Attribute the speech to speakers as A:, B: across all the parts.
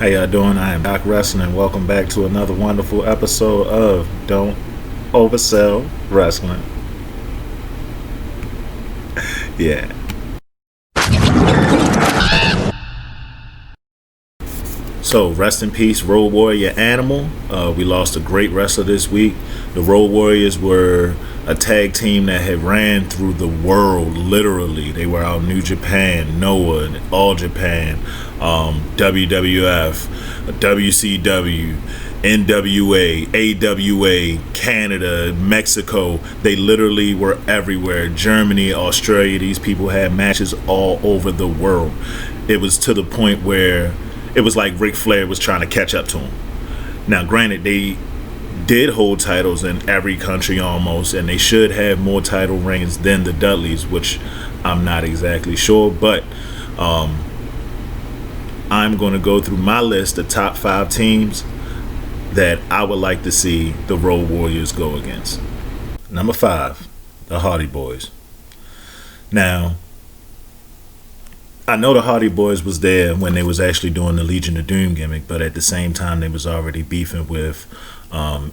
A: How y'all doing? I am Doc Wrestling and welcome back to another wonderful episode of Don't Oversell Wrestling. Yeah. So, rest in peace, Road Warrior Animal. We lost a great wrestler this week. The Road Warriors were a tag team that had ran through the world, literally. They were out New Japan, Noah, All Japan, WWF, WCW, NWA, AWA, Canada, Mexico. They literally were everywhere. Germany, Australia. These people had matches all over the world. It was to the point where it was like Ric Flair was trying to catch up to him. Now, granted, they did hold titles in every country almost, and they should have more title reigns than the Dudleys, which I'm not exactly sure, but I'm going to go through my list of top 5 teams that I would like to see the Road Warriors go against. Number 5, the Hardy Boys. Now, I know the Hardy Boys was there when they was actually doing the Legion of Doom gimmick, but at the same time they was already beefing with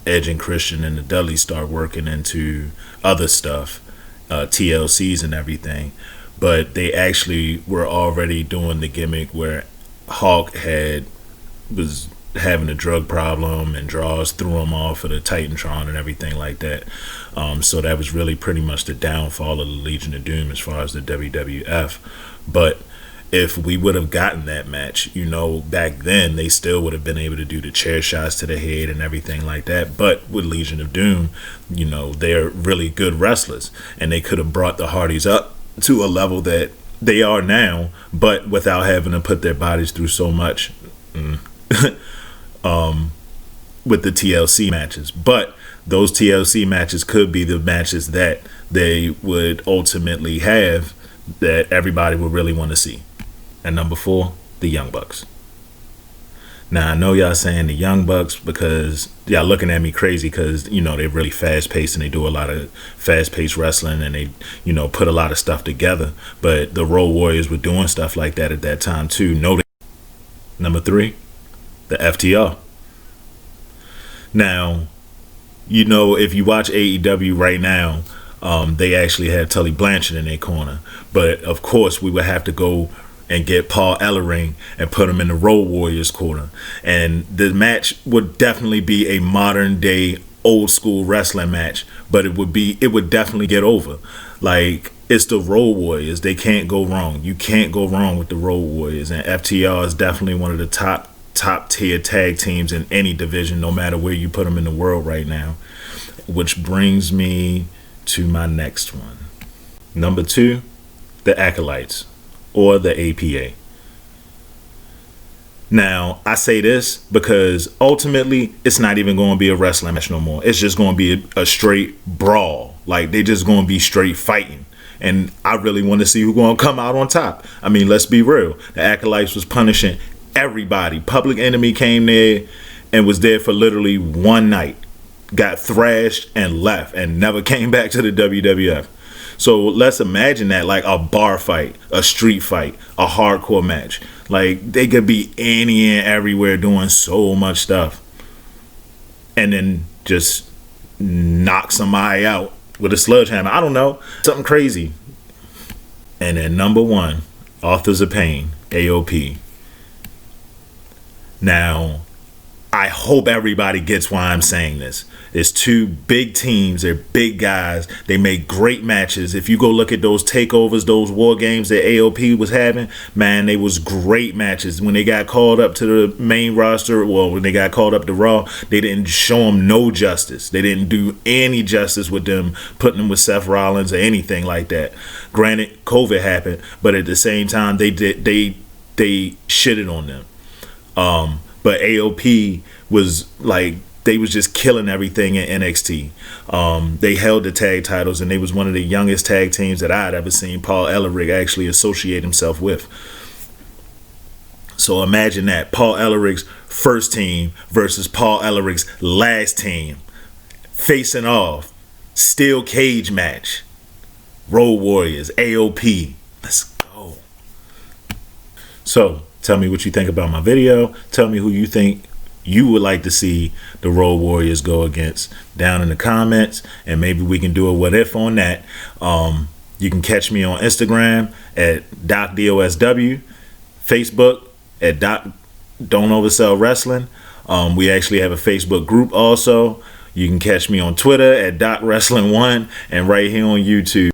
A: Edge and Christian, and the Dudleys start working into other stuff, TLCs and everything. But they actually were already doing the gimmick where Hawk was having a drug problem and Draws threw him off of the Titantron and everything like that. So that was really pretty much the downfall of the Legion of Doom as far as the WWF. But if we would have gotten that match, back then they still would have been able to do the chair shots to the head and everything like that. But with Legion of Doom, they're really good wrestlers, and they could have brought the Hardys up to a level that they are now, but without having to put their bodies through so much with the TLC matches. But those TLC matches could be the matches that they would ultimately have that everybody would really want to see. And number 4, the Young Bucks. Now, I know y'all saying the Young Bucks because y'all looking at me crazy because, they're really fast-paced and they do a lot of fast-paced wrestling and they, put a lot of stuff together. But the Road Warriors were doing stuff like that at that time, too. Number 3, the FTR. Now, if you watch AEW right now, they actually have Tully Blanchard in their corner. But, of course, we would have to go and get Paul Ellering and put him in the Road Warriors corner. And the match would definitely be a modern day old school wrestling match, but it would definitely get over. Like, it's the Road Warriors. They can't go wrong. You can't go wrong with the Road Warriors. And FTR is definitely one of the top tier tag teams in any division, no matter where you put them in the world right now. Which brings me to my next one. Number 2, the Acolytes, or the APA. Now, I say this because ultimately it's not even going to be a wrestling match no more. It's just going to be a straight brawl. Like, they're just going to be straight fighting. And I really want to see who's going to come out on top. I mean, let's be real. The Acolytes was punishing everybody. Public Enemy came there and was there for literally one night. Got thrashed and left and never came back to the WWF. So let's imagine that, like a bar fight, a street fight, a hardcore match. Like, they could be any and everywhere doing so much stuff. And then just knock somebody out with a sledgehammer. I don't know. Something crazy. And then number 1, Authors of Pain, AOP. Now, I hope everybody gets why I'm saying this. It's 2 big teams. They're big guys. They make great matches. If you go look at those takeovers, those war games that AOP was having, man, they was great matches. When they got called up to the main roster, when they got called up to Raw, they didn't show them no justice. They didn't do any justice with them, putting them with Seth Rollins or anything like that. Granted, COVID happened, but at the same time, they shitted on them. But AOP was like, they was just killing everything in NXT. They held the tag titles, and they was one of the youngest tag teams that I had ever seen Paul Ellering actually associate himself with. So imagine that, Paul Ellering's first team versus Paul Ellering's last team, facing off, steel cage match, Road Warriors, AOP. Let's go. So Tell me what you think about my video. Tell me who you think you would like to see the Road Warriors go against down in the comments, and maybe we can do a what if on that. You can catch me on Instagram at DocDOSW, Facebook at Don't Oversell Wrestling. We actually have a Facebook group also. You can catch me on Twitter at DocWrestling1 and right here on YouTube.